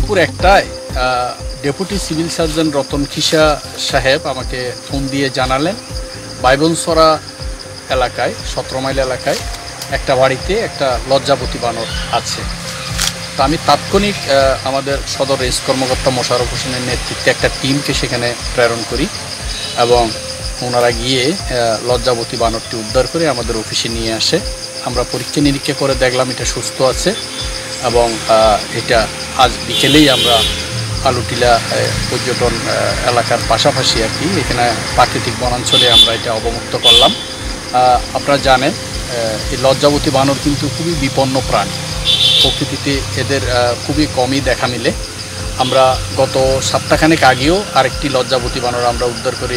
দুপুর 1টায় deputy civil surgeon Ratan Khisa সাহেব আমাকে ফোন দিয়ে জানালেন বাইবনসরা এলাকায় 17 মাইল এলাকায় একটা বাড়িতে একটা লজ্জাবতী বানর আছে। তো আমি তাৎক্ষণিক আমাদের সদর রেঞ্জ কর্মকর্তা মোশাররফ হোসেনের নেতৃত্বে একটা টিমকে সেখানে প্রেরণ করি এবং ওনারা গিয়ে লজ্জাবতী বানরটি উদ্ধার করে আমাদের অফিসে নিয়ে আসে। আমরা পরীক্ষা নিরীক্ষা করে দেখলাম এটা সুস্থ আছে এবং এটা আজ বিকেলেই আমরা আলুটিলা পর্যটন এলাকার পাশাপাশি আর কি এখানে প্রাকৃতিক বনাঞ্চলে আমরা এটা অবমুক্ত করলাম। আপনারা জানেন এই লজ্জাবতী বানর কিন্তু খুবই বিপন্ন প্রাণী, প্রকৃতিতে এদের খুবই কমই দেখা মিলে। আমরা গত সপ্তাহখানেক আগেও আরেকটি লজ্জাবতী বানর আমরা উদ্ধার করে